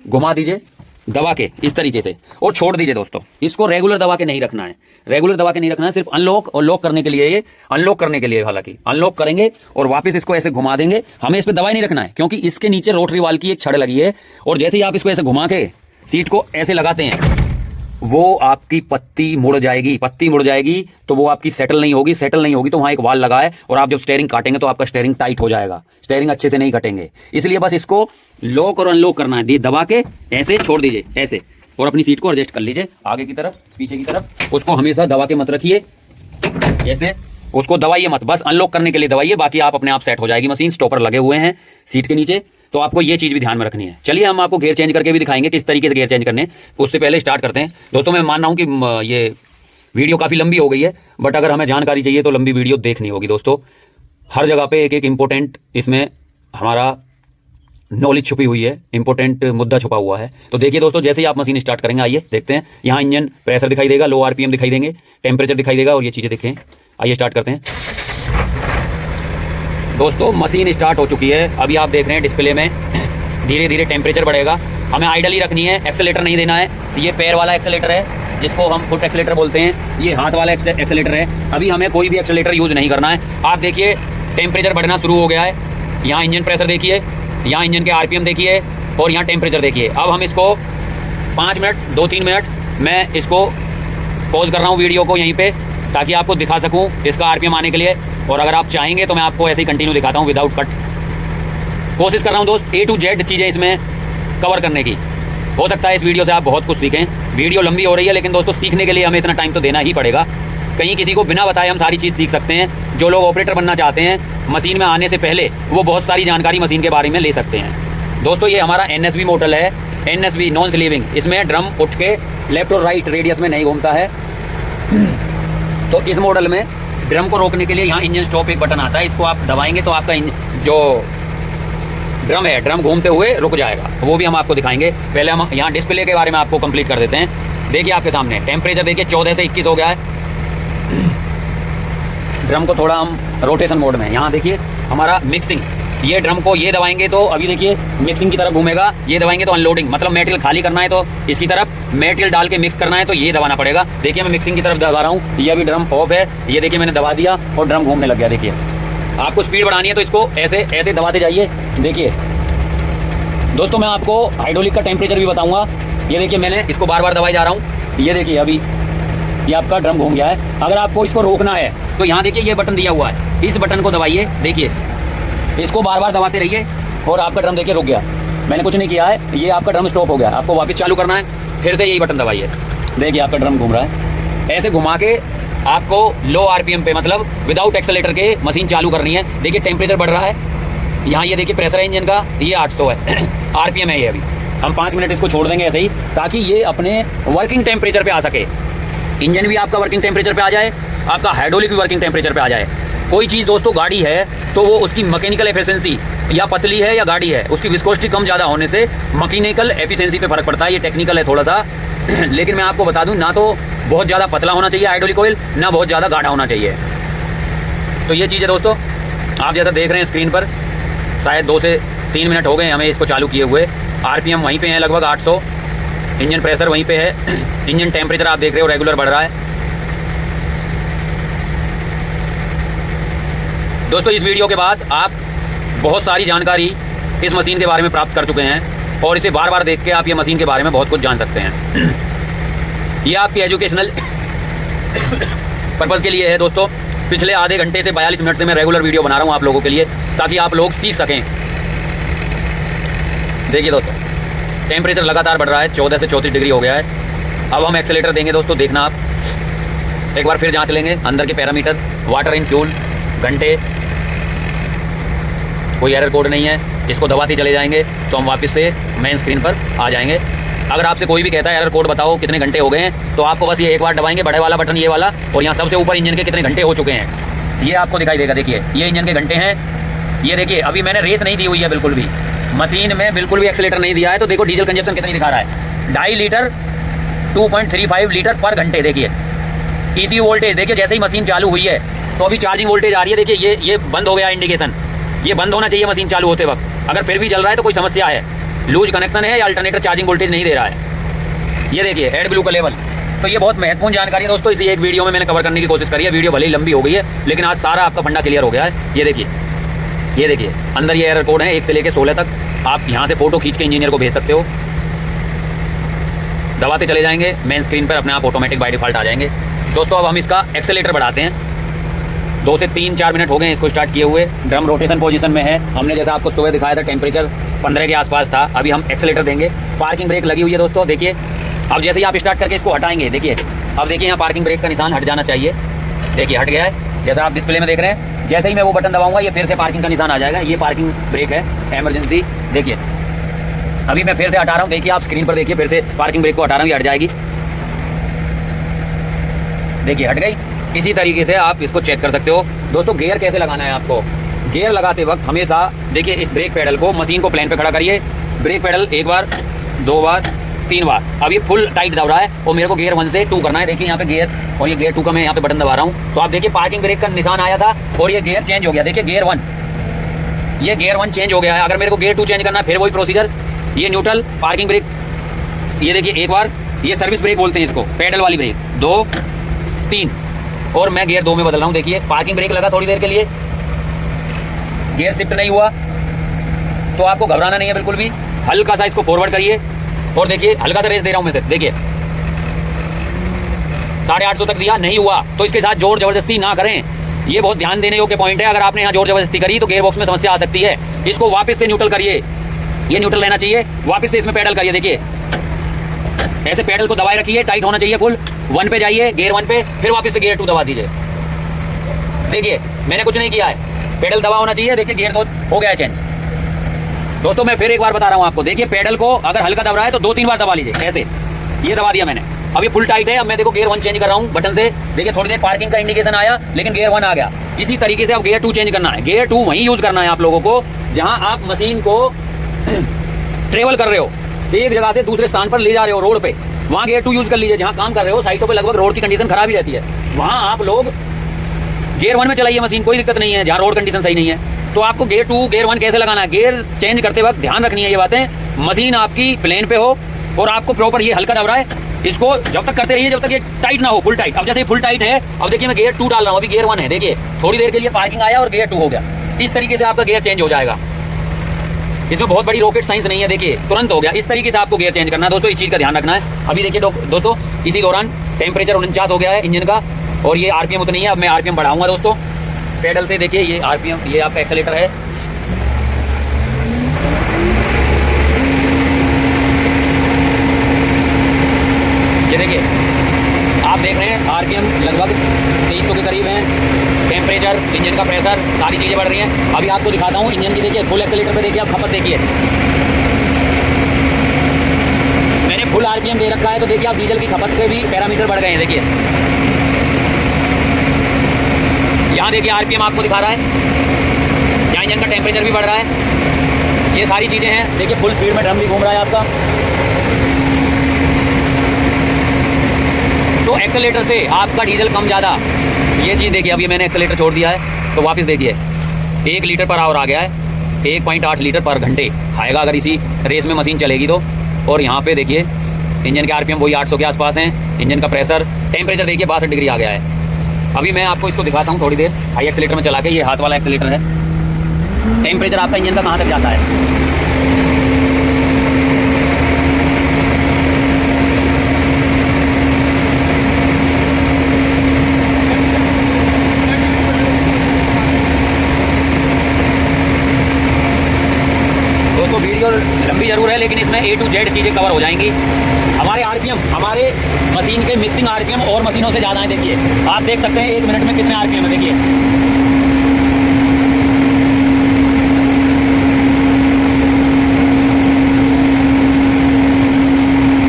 घुमा दीजिए दबा के इस तरीके से और छोड़ दीजिए दोस्तों। इसको रेगुलर दबा के नहीं रखना है, रेगुलर दबा के नहीं रखना है, सिर्फ अनलॉक और लॉक करने के लिए। ये अनलॉक करने के लिए, हालांकि अनलॉक करेंगे और वापस इसको ऐसे घुमा देंगे। हमें इस पर दबाई नहीं रखना है क्योंकि इसके नीचे रोटरी वाल की एक छड़ लगी है और जैसे ही आप इसको ऐसे घुमा के सीट को ऐसे लगाते हैं वो आपकी पत्ती मुड़ जाएगी। पत्ती मुड़ जाएगी तो वो आपकी सेटल नहीं होगी, सेटल नहीं होगी तो वहां एक वाल लगा है और आप जब स्टीयरिंग काटेंगे तो आपका स्टीयरिंग टाइट हो जाएगा, स्टीयरिंग अच्छे से नहीं कटेंगे। इसलिए बस इसको लॉक और अनलॉक करना है, दबा के ऐसे छोड़ दीजिए ऐसे और अपनी सीट को एडजस्ट कर लीजिए आगे की तरफ पीछे की तरफ। उसको हमेशा दबा के मत रखिए ऐसे, उसको दबाइए मत, बस अनलॉक करने के लिए दबाइए, बाकी आप अपने आप सेट हो जाएगी मशीन। स्टॉपर लगे हुए हैं सीट के नीचे, तो आपको ये चीज भी ध्यान में रखनी है। चलिए हम आपको गियर चेंज करके भी दिखाएंगे किस तरीके से गियर चेंज करने। उससे पहले स्टार्ट करते हैं दोस्तों। मैं मान रहा हूं कि ये वीडियो काफी लंबी हो गई है, बट अगर हमें जानकारी चाहिए तो लंबी वीडियो देखनी होगी दोस्तों। हर जगह पे एक एक इंपॉर्टेंट इसमें हमारा नॉलेज छुपी हुई है, इंपॉर्टेंट मुद्दा छुपा हुआ है। तो देखिए दोस्तों, जैसे ही आप मशीन स्टार्ट करेंगे, आइए देखते हैं। यहाँ इंजन प्रेशर दिखाई देगा, लो आरपीएम दिखाई देंगे, टेम्परेचर दिखाई देगा और ये चीज़ें देखें। आइए स्टार्ट करते हैं दोस्तों। मशीन स्टार्ट हो चुकी है, अभी आप देख रहे हैं डिस्प्ले में धीरे धीरे टेम्परेचर बढ़ेगा। हमें आइडल ही रखनी है, एक्सेलेटर नहीं देना है। ये पैर वाला एक्सेलेटर है जिसको हम फुट एक्सेलेटर बोलते हैं, ये हाथ वाला एक्सेलेटर है। अभी हमें कोई भी एक्सेलेटर यूज नहीं करना है। आप देखिए टेम्परेचर बढ़ना शुरू हो गया है। यहाँ इंजन प्रेशर देखिए, यहाँ इंजन के आरपीएम देखिए और यहाँ टेम्परेचर देखिए। अब हम इसको 5 मिनट 2-3 मिनट मैं इसको पॉज कर रहा हूँ वीडियो को यहीं पे, ताकि आपको दिखा सकूँ इसका आरपीएम आने के लिए। और अगर आप चाहेंगे तो मैं आपको ऐसे ही कंटिन्यू दिखाता हूँ विदाउट कट। कोशिश कर रहा हूँ दोस्त A to Z चीज़ें इसमें कवर करने की। हो सकता है इस वीडियो से आप बहुत कुछ सीखें। वीडियो लंबी हो रही है लेकिन दोस्तों सीखने के लिए हमें इतना टाइम तो देना ही पड़ेगा। कहीं किसी को बिना बताए हम सारी चीज़ सीख सकते हैं। जो लोग ऑपरेटर बनना चाहते हैं मशीन में आने से पहले, वो बहुत सारी जानकारी मशीन के बारे में ले सकते हैं। दोस्तों ये हमारा NSB मॉडल है, NSB नॉन स्लीविंग। इसमें ड्रम उठ के लेफ्ट और राइट रेडियस में नहीं घूमता है। तो इस मॉडल में ड्रम को रोकने के लिए यहाँ इंजन स्टॉप एक बटन आता है, इसको आप दबाएंगे तो आपका जो ड्रम है, ड्रम घूमते हुए रुक जाएगा। वो भी हम आपको दिखाएंगे। पहले हम यहाँ डिस्प्ले के बारे में आपको कंप्लीट कर देते हैं। देखिए आपके सामने टेम्परेचर देखिए 14 से 21 हो गया है। ड्रम को थोड़ा हम रोटेशन मोड में, यहाँ देखिए हमारा मिक्सिंग, ये ड्रम को ये दबाएंगे तो अभी देखिए मिक्सिंग की तरफ घूमेगा, ये दबाएंगे तो अनलोडिंग, मतलब मेटेरियल खाली करना है तो इसकी तरफ मेटेरियल डाल के मिक्स करना है तो ये दबाना पड़ेगा। देखिए मैं मिक्सिंग की तरफ दबा रहा हूँ, ये अभी ड्रम ऑफ है, ये देखिए मैंने दबा दिया और ड्रम घूमने लग गया। देखिए आपको स्पीड बढ़ानी है तो इसको ऐसे ऐसे दबाते जाइए। देखिए दोस्तों मैं आपको हाइड्रोलिक का टेम्परेचर भी बताऊँगा। ये देखिए मैंने इसको बार बार दबाई जा रहा हूँ, ये देखिए अभी ये आपका ड्रम घूम गया है। अगर आपको इसको रोकना है तो यहाँ देखिए ये बटन दिया हुआ है, इस बटन को दबाइए। देखिए इसको बार बार दबाते रहिए और आपका ड्रम देखिए रुक गया। मैंने कुछ नहीं किया है, ये आपका ड्रम स्टॉप हो गया। आपको वापस चालू करना है, फिर से यही बटन दबाइए। देखिए आपका ड्रम घूम रहा है। ऐसे घुमा के आपको लो आरपीएम पे, मतलब विदाउट एक्सेलेटर के मशीन चालू करनी है। देखिए टेम्परेचर बढ़ रहा है, यहाँ ये देखिए प्रेशर है इंजन का, ये 800 है आरपीएम है ये। अभी हम 5 मिनट इसको छोड़ देंगे ऐसे ही, ताकि ये अपने वर्किंग टेम्परेचर पे आ सके। इंजन भी आपका वर्किंग टेम्परेचर पे आ जाए, आपका हाइड्रोलिक भी वर्किंग टेम्परेचर पे आ जाए। कोई चीज़ दोस्तों गाड़ी है तो वो उसकी मैकेनिकल एफिशिएंसी या पतली है या गाड़ी है, उसकी विस्कोसिटी कम ज़्यादा होने से मैकेनिकल एफिशिएंसी पे फर्क पड़ता है। ये टेक्निकल है थोड़ा सा लेकिन मैं आपको बता दूं, ना तो बहुत ज़्यादा पतला होना चाहिए हाइड्रोलिक ऑयल, ना बहुत ज़्यादा गाढ़ा होना चाहिए। तो ये चीज़ है दोस्तों, आप जैसा देख रहे हैं स्क्रीन पर, शायद 2 से 3 मिनट हो गए हमें इसको चालू किए हुए। आरपीएम वहीं पे है लगभग 800, इंजन प्रेशर वहीं पे है, इंजन टेम्परेचर आप देख रहे हो रेगुलर बढ़ रहा है। दोस्तों इस वीडियो के बाद आप बहुत सारी जानकारी इस मशीन के बारे में प्राप्त कर चुके हैं और इसे बार बार देख के आप ये मशीन के बारे में बहुत कुछ जान सकते हैं। ये आपकी एजुकेशनल पर्पज़ के लिए है दोस्तों। पिछले आधे घंटे से 42 मिनट से मैं रेगुलर वीडियो बना रहा हूँ आप लोगों के लिए, ताकि आप लोग सीख सकें। देखिए दोस्तों टेम्परेचर लगातार बढ़ रहा है, 14 से 34 डिग्री हो गया है। अब हम एक्सेलेटर देंगे दोस्तों, देखना आप एक बार फिर जांच लेंगे अंदर के पैरामीटर, वाटर इन फ्यूल, घंटे, कोई एरर कोड नहीं है। इसको दबाते चले जाएंगे तो हम वापस से मेन स्क्रीन पर आ जाएंगे। अगर आपसे कोई भी कहता है एरर कोड बताओ कितने घंटे हो गए हैं, तो आपको बस ये एक बार दबाएंगे बड़े वाला बटन, ये वाला, और यहाँ सबसे ऊपर इंजन के कितने घंटे हो चुके हैं ये आपको दिखाई देगा। देखिए ये इंजन के घंटे हैं। ये देखिए अभी मैंने रेस नहीं दी हुई है बिल्कुल भी, मशीन में बिल्कुल भी एक्सीलेटर नहीं दिया है। तो देखो डीजल कंजप्शन कितनी दिखा रहा है, 2.5 लीटर 2.35 लीटर पर घंटे। देखिए ECU वोल्टेज देखिए, जैसे ही मशीन चालू हुई है तो अभी चार्जिंग वोल्टेज आ रही है, देखिए ये बंद हो गया इंडिकेशन, ये बंद होना चाहिए मशीन चालू होते वक्त। अगर फिर भी चल रहा है तो कोई समस्या है, लूज कनेक्शन है या अल्टरनेटर चार्जिंग वोल्टेज नहीं दे रहा है। ये देखिए एड ब्लू का लेवल। तो ये बहुत महत्वपूर्ण जानकारी है दोस्तों, इसी एक वीडियो में मैंने कवर करने की कोशिश करी है। वीडियो भले ही लंबी हो गई है, लेकिन आज सारा आपका फंडा क्लियर हो गया है। ये देखिए अंदर ये एरर कोड है 1 से लेकर 16 तक। आप यहाँ से फोटो खींच के इंजीनियर को भेज सकते हो। दबाते चले जाएंगे, मेन स्क्रीन पर अपने आप ऑटोमेटिक बाय डिफॉल्ट आ जाएंगे। दोस्तों अब हम इसका एक्सेलेरेटर बढ़ाते हैं। 2 से 3-4 मिनट हो गए इसको स्टार्ट किए हुए। ड्रम रोटेशन पोजीशन में है। हमने जैसा आपको सुबह दिखाया था टेम्परेचर 15 के आसपास था। अभी हम एक्सेलेरेटर देंगे। पार्किंग ब्रेक लगी हुई है दोस्तों, देखिए। अब जैसे ही आप स्टार्ट करके इसको हटाएंगे, देखिए अब देखिए यहाँ पार्किंग ब्रेक का निशान हट जाना चाहिए। देखिए हट गया है, जैसा आप डिस्प्ले में देख रहे हैं। जैसे ही मैं वो बटन दबाऊंगा ये फिर से पार्किंग का निशान आ जाएगा। ये पार्किंग ब्रेक है इमरजेंसी। देखिए अभी मैं फिर से हटा रहा हूँ, देखिए आप स्क्रीन पर देखिए, फिर से पार्किंग ब्रेक को हटा रहा हूँ, ये हट जाएगी। देखिए हट गई। इसी तरीके से आप इसको चेक कर सकते हो। दोस्तों गियर कैसे लगाना है आपको, गियर लगाते वक्त हमेशा देखिए इस ब्रेक पैडल को, मशीन को प्लेन पे खड़ा करिए। ब्रेक पैडल 1 बार 2 बार 3 बार। अब ये फुल टाइट दब रहा है और मेरे को गियर 1 से 2 करना है। देखिए यहाँ पे गियर, और ये गियर 2 का मैं यहाँ पे बटन दबा रहा हूँ। तो आप देखिए पार्किंग ब्रेक का निशान आया था और ये गियर चेंज हो गया। देखिए गियर 1, ये गियर 1 चेंज हो गया है। अगर मेरे को गियर 2 चेंज करना है फिर वही प्रोसीजर। ये न्यूट्रल पार्किंग ब्रेक, ये देखिए 1 बार, ये सर्विस ब्रेक बोलते हैं इसको, पैडल वाली ब्रेक 2 3, और मैं गियर 2 में बदल रहा हूँ। देखिए पार्किंग ब्रेक लगा थोड़ी देर के लिए, गियर शिफ्ट नहीं हुआ, तो आपको घबराना नहीं है बिल्कुल भी। हल्का सा इसको फॉरवर्ड करिए और देखिए हल्का सा रेस दे रहा हूँ मैं सिर्फ। देखिए 850 तक दिया, नहीं हुआ तो इसके साथ जोर जबरदस्ती ना करें। ये बहुत ध्यान देने योग्य पॉइंट है। अगर आपने यहाँ जोर जबरदस्ती करी तो गियर बॉक्स में समस्या आ सकती है। इसको वापस से न्यूट्रल करिए, ये न्यूट्रल रहना चाहिए। वापस से इसमें पैडल करिए, देखिए ऐसे पैडल को दबाए रखिए, टाइट होना चाहिए फुल। 1 पे जाइए, गियर 1 पे, फिर वापस से गियर 2 दबा दीजिए। देखिए मैंने कुछ नहीं किया है, पैडल दबा होना चाहिए। देखिए गियर 2 हो गया है चेंज। दोस्तों मैं फिर एक बार बता रहा हूँ आपको, देखिए पैडल को अगर हल्का दब रहा है तो 2-3 बार दबा लीजिए, ऐसे। ये दबा दिया मैंने, अब ये फुल टाइट है। अब मैं देखो गियर 1 चेंज कर रहा हूँ बटन से। देखिए थोड़ी देर पार्किंग का इंडिकेशन आया, लेकिन गियर 1 आ गया। इसी तरीके से अब गियर 2 चेंज करना है। गियर 2 वहीं यूज करना है आप लोगों को जहाँ आप मशीन को ट्रेवल कर रहे हो, एक जगह से दूसरे स्थान पर ले जा रहे हो रोड पे, वहाँ गियर 2 यूज कर लीजिए। जहाँ काम कर रहे हो साइटों पे लगभग रोड की कंडीशन खराब ही रहती है, वहाँ आप लोग गियर 1 में चलाइए मशीन, कोई दिक्कत नहीं है। जहाँ रोड कंडीशन सही नहीं है तो आपको गियर 2 गियर 1 कैसे लगाना है, गियर चेंज करते वक्त ध्यान रखनी है ये बातें। मशीन आपकी प्लेन पे हो और आपको प्रॉपर ये हल्का दब रहा है, इसको जब तक करते रहिए जब तक ये टाइट ना हो, फुल टाइट। अब जैसे फुल टाइट है, अब देखिए मैं गियर 2 डाल रहा हूँ, अभी गियर 1 है। देखिए थोड़ी देर के लिए पार्किंग आया और गियर 2 हो गया। इस तरीके से आपका गियर चेंज हो जाएगा। इसमें बहुत बड़ी रॉकेट साइंस नहीं है, देखिए तुरंत हो गया। इस तरीके से आपको गियर चेंज करना है दोस्तों, इस चीज़ का ध्यान रखना है। अभी देखिए दोस्तों इसी दौरान टेम्परेचर 49 हो गया है इंजन का, और ये आरपीएम उतनी है। अब मैं आरपीएम बढ़ाऊंगा दोस्तों पैडल से। देखिए ये आरपीएम, ये आपका एक्सेलेरेटर है। ये देखिए आप देख रहे हैं आरपीएम लगभग 2300 के करीब है। टेम्परेचर, इंजन का प्रेशर, सारी चीज़ें बढ़ रही हैं। अभी आपको दिखाता हूँ इंजन की। देखिए फुल एक्सेलेरेटर पे देखिए आप खपत देखिए, मैंने फुल आरपीएम दे रखा है। तो देखिए आप डीजल की खपत के भी पैरामीटर बढ़ गए हैं। देखिए यहाँ देखिए आरपीएम आपको दिखा रहा है, यहाँ इंजन का टेम्परेचर भी बढ़ रहा है। ये सारी चीज़ें हैं। देखिए फुल स्पीड में ड्रम भी घूम रहा है आपका। तो एक्सेलेरेटर से आपका डीजल कम ज़्यादा, ये चीज़ देखिए। अभी मैंने एक्सेलेरेटर छोड़ दिया है तो वापस देखिए 1 लीटर पर आवर आ गया है, 1.8 लीटर पर घंटे खाएगा अगर इसी रेस में मशीन चलेगी तो। और यहाँ पे देखिए इंजन के आरपीएम वही 800 के आसपास हैं। इंजन का प्रेशर, टेम्परेचर देखिए 62 डिग्री आ गया है। अभी मैं आपको इसको दिखाता हूँ थोड़ी देर हाई एक्सेलेरेटर में चला के। ये हाथ वाला एक्सेलेरेटर है। टेम्परेचर आपका इंजन का कहाँ तक जाता है, दोस्तों वीडियो लंबी जरूर है लेकिन इसमें A to Z चीज़ें कवर हो जाएंगी। हमारे आरपीएम, हमारे मशीन के मिक्सिंग आरपीएम और मशीनों से ज़्यादा है। देखिए आप देख सकते हैं 1 मिनट में कितने आरपीएम है। देखिए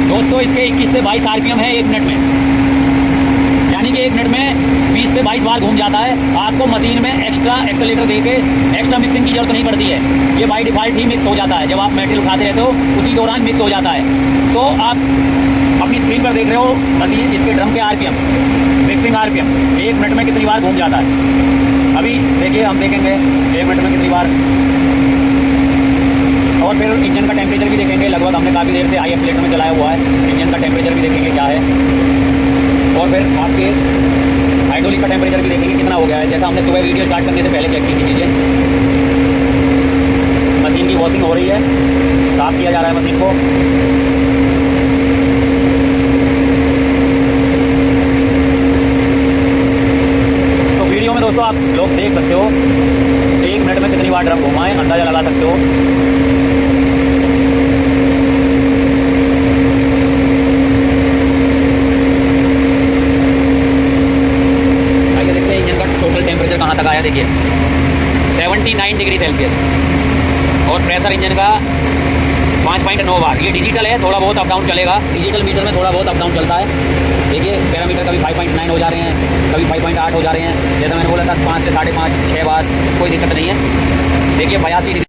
दोस्तों इसके 21 से 22 आरपीएम है 1 मिनट में, यानी कि 1 मिनट में 20 से 22 बार घूम जाता है। आपको मशीन में एक्स्ट्रा एक्सेलेरेटर देके एक्स्ट्रा मिक्सिंग की जरूरत नहीं पड़ती है। ये बाई डिफ़ॉल्ट ही मिक्स हो जाता है। जब आप मेटेरियल उठाते रहते हो उसी दौरान मिक्स हो जाता है। तो आप अपनी स्क्रीन पर देख रहे हो मशीन, इसके ड्रम के आरपीएम। फिक्सिंग आरपीएम 1 मिनट में कितनी बार घूम जाता है। अभी देखिए हम देखेंगे 1 मिनट में कितनी बार, और फिर इंजन का टेम्परेचर भी देखेंगे। लगभग हमने काफ़ी देर से हाई एक्सीलेटर में चलाया हुआ है, इंजन का टेम्परेचर भी देखेंगे क्या है, और फिर आपके हाइड्रोलिक का टेम्परेचर भी देखेंगे कितना हो गया है। जैसा हमने सुबह वीडियो स्टार्ट करने से पहले चेक की थी चीज़ें। मशीन की वॉशिंग हो रही है, साफ़ किया जा रहा है मशीन को। तो वीडियो में दोस्तों आप लोग देख सकते हो 1 मिनट में कितनी बार ड्रम घुमा है, अंदाज़ा लगा सकते हो। आइए देखते हैं इंजन का टोटल टेम्परेचर कहाँ तक आया। देखिए 79 डिग्री सेल्सियस, और प्रेशर इंजन का 5.9 बार। ये डिजिटल है, थोड़ा बहुत अप डाउन चलेगा। डिजिटल मीटर में थोड़ा बहुत अप डाउन चलता है। देखिए पैरामीटर कभी 5.9 हो जा रहे हैं, कभी 5.8 हो जा रहे हैं। जैसा मैंने बोला था 5 से 5.5 6 बार, कोई दिक्कत नहीं है। देखिए 82 डिग्री